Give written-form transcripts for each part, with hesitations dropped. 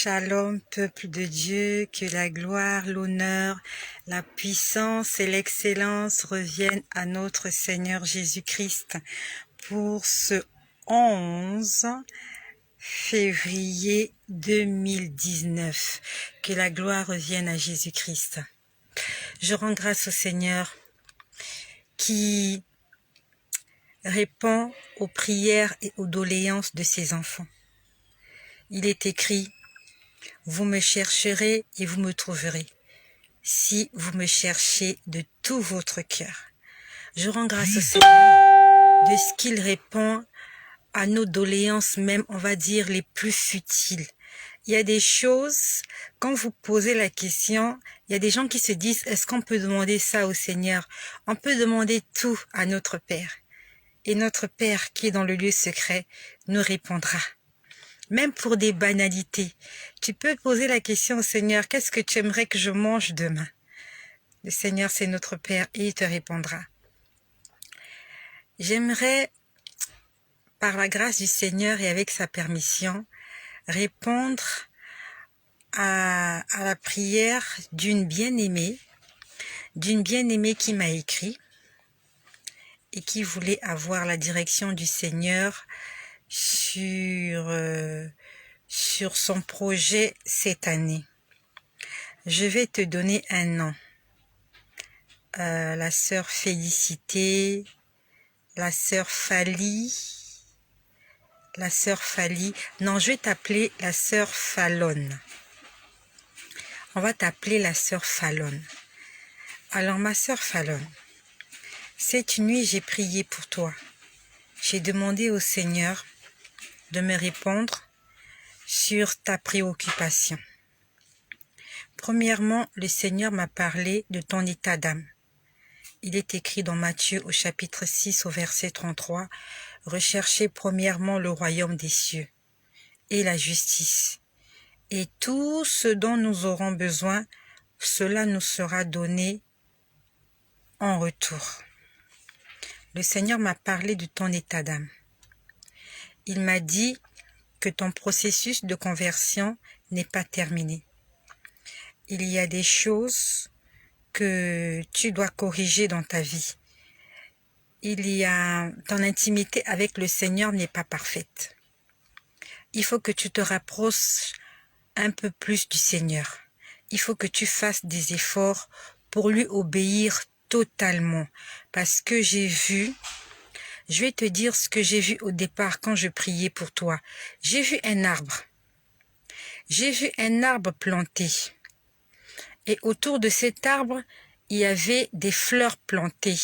Shalom, peuple de Dieu, que la gloire, l'honneur, la puissance et l'excellence reviennent à notre Seigneur Jésus-Christ pour ce 11 février 2019. Que la gloire revienne à Jésus-Christ. Je rends grâce au Seigneur qui répond aux prières et aux doléances de ses enfants. Il est écrit: vous me chercherez et vous me trouverez, si vous me cherchez de tout votre cœur. Je rends grâce au Seigneur de ce qu'il répond à nos doléances, même on va dire les plus futiles. Il y a des choses, quand vous posez la question, il y a des gens qui se disent: est-ce qu'on peut demander ça au Seigneur? On peut demander tout à notre Père. Et notre Père qui est dans le lieu secret nous répondra. Même pour des banalités. Tu peux poser la question au Seigneur: qu'est-ce que tu aimerais que je mange demain? Le Seigneur, c'est notre Père et il te répondra. J'aimerais, par la grâce du Seigneur et avec sa permission, répondre à la prière d'une bien-aimée qui m'a écrit et qui voulait avoir la direction du Seigneur sur son projet cette année. Je vais te donner un nom. La sœur Félicité, la sœur Fali, non, je vais t'appeler la sœur Fallonne. On va t'appeler la sœur Fallonne. Alors ma sœur Fallonne, cette nuit j'ai prié pour toi. J'ai demandé au Seigneur de me répondre sur ta préoccupation. Premièrement, le Seigneur m'a parlé de ton état d'âme. Il est écrit dans Matthieu au chapitre 6 au verset 33, « Recherchez premièrement le royaume des cieux et la justice, et tout ce dont nous aurons besoin, cela nous sera donné en retour. » Le Seigneur m'a parlé de ton état d'âme. Il m'a dit que ton processus de conversion n'est pas terminé. Il y a des choses que tu dois corriger dans ta vie. Ton intimité avec le Seigneur n'est pas parfaite. Il faut que tu te rapproches un peu plus du Seigneur. Il faut que tu fasses des efforts pour lui obéir totalement. Parce que je vais te dire ce que j'ai vu au départ quand je priais pour toi. J'ai vu un arbre. J'ai vu un arbre planté. Et autour de cet arbre, il y avait des fleurs plantées.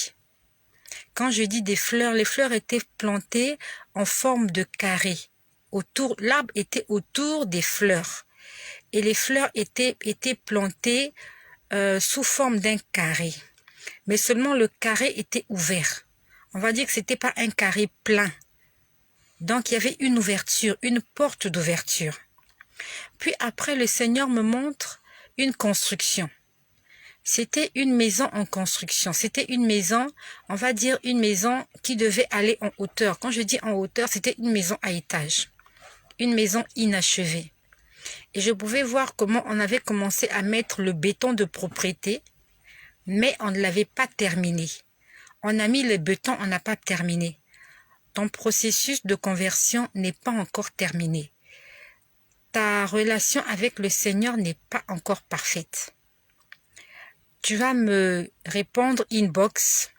Quand je dis des fleurs, les fleurs étaient plantées en forme de carré. L'arbre était autour des fleurs. Et les fleurs étaient plantées sous forme d'un carré. Mais seulement le carré était ouvert. On va dire que c'était pas un carré plein. Donc il y avait une ouverture, une porte d'ouverture. Puis après, le Seigneur me montre une construction. C'était une maison en construction. C'était une maison, on va dire une maison qui devait aller en hauteur. Quand je dis en hauteur, c'était une maison à étage. Une maison inachevée. Et je pouvais voir comment on avait commencé à mettre le béton de propriété, mais on ne l'avait pas terminé. On a mis le béton, on n'a pas terminé. Ton processus de conversion n'est pas encore terminé. Ta relation avec le Seigneur n'est pas encore parfaite. Tu vas me répondre inbox,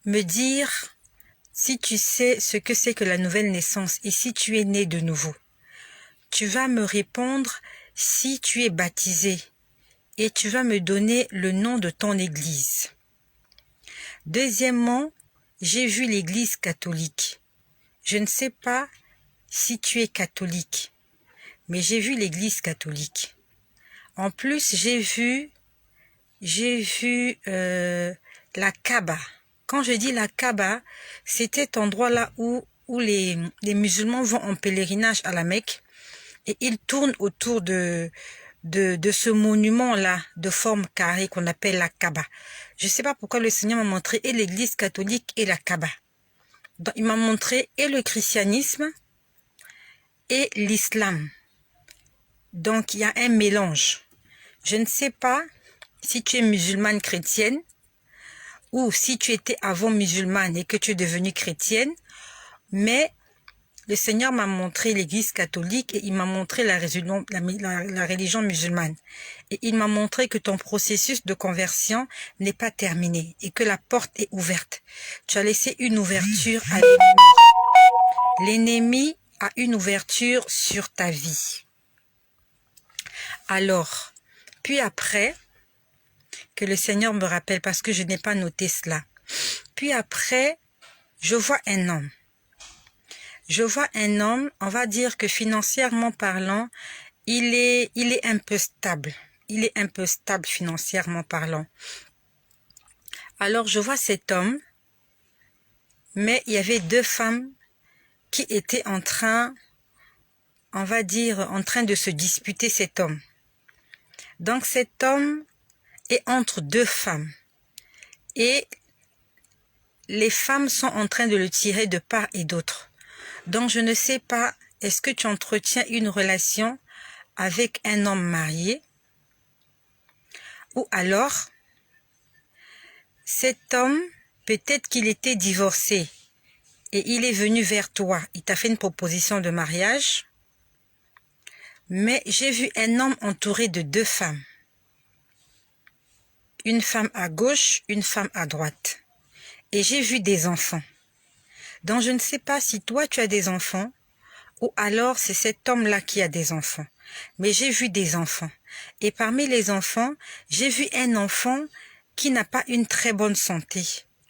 me dire si tu sais ce que c'est que la nouvelle naissance et si tu es né de nouveau. Tu vas me répondre si tu es baptisé et tu vas me donner le nom de ton église. Deuxièmement, j'ai vu l'église catholique. Je ne sais pas si tu es catholique, mais j'ai vu l'église catholique. En plus, j'ai vu la Kaaba. Quand je dis la Kaaba, c'est cet endroit-là où les musulmans vont en pèlerinage à la Mecque et ils tournent autour de ce monument-là de forme carrée qu'on appelle la Kaaba. Je ne sais pas pourquoi le Seigneur m'a montré et l'église catholique et la Kaaba. Donc, il m'a montré et le christianisme et l'islam. Donc, il y a un mélange. Je ne sais pas si tu es musulmane chrétienne ou si tu étais avant musulmane et que tu es devenue chrétienne, mais le Seigneur m'a montré l'Église catholique et il m'a montré la religion musulmane. Et il m'a montré que ton processus de conversion n'est pas terminé et que la porte est ouverte. Tu as laissé une ouverture à l'ennemi. L'ennemi a une ouverture sur ta vie. Alors, puis après, que le Seigneur me rappelle parce que je n'ai pas noté cela. Puis après, je vois un homme. Je vois un homme, on va dire que financièrement parlant, il est un peu stable. Il est un peu stable financièrement parlant. Alors je vois cet homme, mais il y avait deux femmes qui étaient en train, on va dire, en train de se disputer cet homme. Donc cet homme est entre deux femmes. Et les femmes sont en train de le tirer de part et d'autre. Donc je ne sais pas, est-ce que tu entretiens une relation avec un homme marié? Ou alors, cet homme, peut-être qu'il était divorcé et il est venu vers toi. Il t'a fait une proposition de mariage. Mais j'ai vu un homme entouré de deux femmes. Une femme à gauche, une femme à droite. Et j'ai vu des enfants. Donc je ne sais pas si toi tu as des enfants ou alors c'est cet homme-là qui a des enfants. Mais j'ai vu des enfants. Et parmi les enfants, j'ai vu un enfant qui n'a pas une très bonne santé.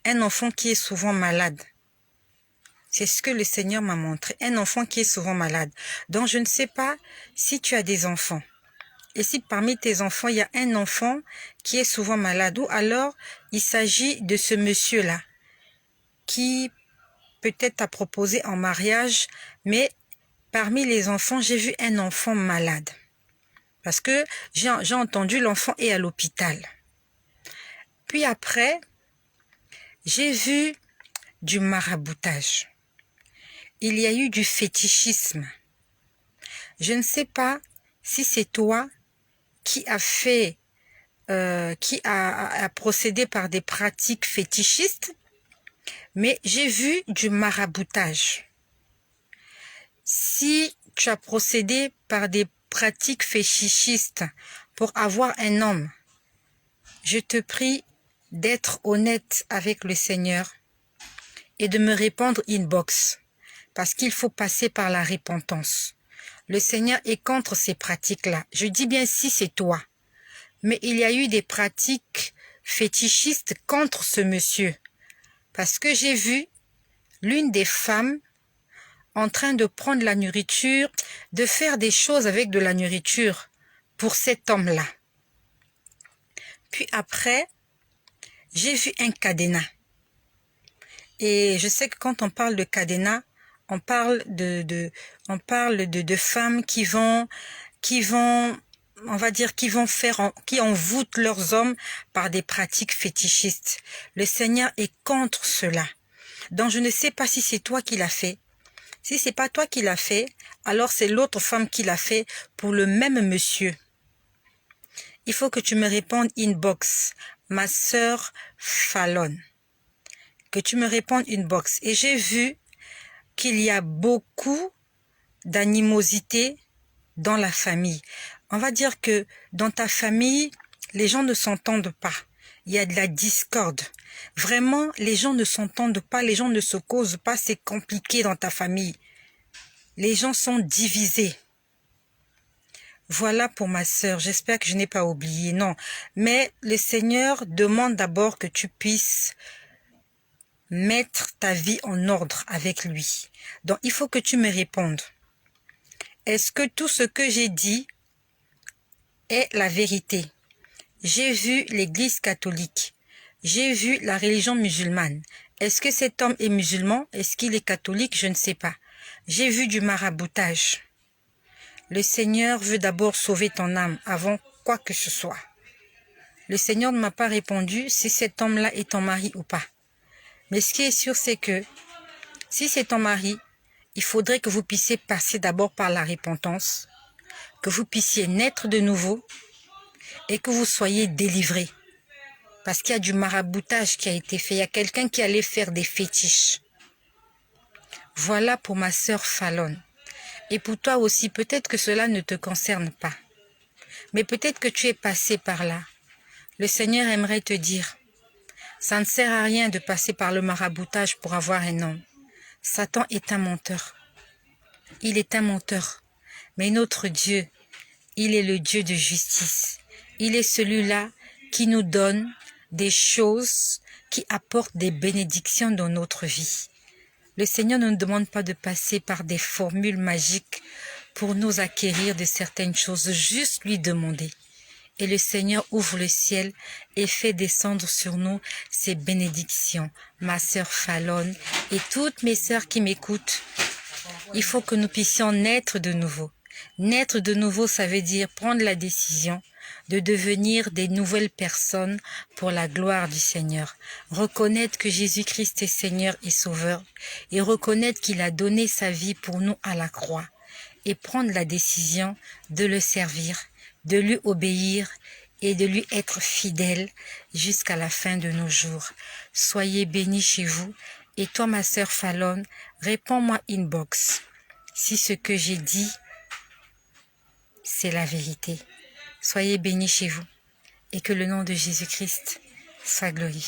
Un enfant qui est souvent malade. C'est ce que le Seigneur m'a montré. Un enfant qui est souvent malade. Donc je ne sais pas si tu as des enfants. Et si parmi tes enfants, il y a un enfant qui est souvent malade. Ou alors, il s'agit de ce monsieur-là qui peut-être t'a proposé en mariage, mais parmi les enfants, j'ai vu un enfant malade. Parce que j'ai entendu l'enfant est à l'hôpital. Puis après, j'ai vu du maraboutage. Il y a eu du fétichisme. Je ne sais pas si c'est toi qui a fait, qui a procédé par des pratiques fétichistes, mais j'ai vu du maraboutage. Si tu as procédé par des pratiques fétichistes pour avoir un homme, je te prie d'être honnête avec le Seigneur et de me répondre inbox, parce qu'il faut passer par la repentance. Le Seigneur est contre ces pratiques-là. Je dis bien si c'est toi. Mais il y a eu des pratiques fétichistes contre ce monsieur. Parce que j'ai vu l'une des femmes en train de prendre la nourriture, de faire des choses avec de la nourriture pour cet homme-là. Puis après, j'ai vu un cadenas. Et je sais que quand on parle de cadenas, on parle de femmes qui vont, on va dire, qui envoûtent leurs hommes par des pratiques fétichistes. Le Seigneur est contre cela. Donc je ne sais pas si c'est toi qui l'as fait. Si c'est pas toi qui l'as fait, alors c'est l'autre femme qui l'a fait pour le même monsieur. Il faut que tu me répondes inbox, ma sœur Fallon. Que tu me répondes inbox. Et j'ai vu qu'il y a beaucoup d'animosité dans la famille. On va dire que dans ta famille, les gens ne s'entendent pas. Il y a de la discorde. Vraiment, les gens ne s'entendent pas, les gens ne se causent pas, c'est compliqué dans ta famille. Les gens sont divisés. Voilà pour ma sœur, j'espère que je n'ai pas oublié, non. Mais le Seigneur demande d'abord que tu puisses mettre ta vie en ordre avec lui. Donc, il faut que tu me répondes. Est-ce que tout ce que j'ai dit est la vérité? J'ai vu l'Église catholique. J'ai vu la religion musulmane. Est-ce que cet homme est musulman? Est-ce qu'il est catholique? Je ne sais pas. J'ai vu du maraboutage. Le Seigneur veut d'abord sauver ton âme avant quoi que ce soit. Le Seigneur ne m'a pas répondu si cet homme-là est ton mari ou pas. Mais ce qui est sûr, c'est que si c'est ton mari, il faudrait que vous puissiez passer d'abord par la repentance. que vous puissiez naître de nouveau et que vous soyez délivrés. Parce qu'il y a du maraboutage qui a été fait. Il y a quelqu'un qui allait faire des fétiches. Voilà pour ma sœur Fallon. Et pour toi aussi, peut-être que cela ne te concerne pas. Mais peut-être que tu es passé par là. Le Seigneur aimerait te dire, ça ne sert à rien de passer par le maraboutage pour avoir un homme. Satan est un menteur. Il est un menteur. Mais notre Dieu, il est le Dieu de justice. Il est celui-là qui nous donne des choses qui apportent des bénédictions dans notre vie. Le Seigneur ne nous demande pas de passer par des formules magiques pour nous acquérir de certaines choses, juste lui demander. Et le Seigneur ouvre le ciel et fait descendre sur nous ses bénédictions. Ma sœur Fallon et toutes mes sœurs qui m'écoutent, il faut que nous puissions naître de nouveau. Naître de nouveau, ça veut dire prendre la décision de devenir des nouvelles personnes pour la gloire du Seigneur. Reconnaître que Jésus-Christ est Seigneur et Sauveur et reconnaître qu'il a donné sa vie pour nous à la croix et prendre la décision de le servir, de lui obéir et de lui être fidèle jusqu'à la fin de nos jours. Soyez bénis chez vous. Et toi, ma sœur Fallon, réponds-moi inbox si ce que j'ai dit, c'est la vérité. Soyez bénis chez vous et que le nom de Jésus-Christ soit glorifié.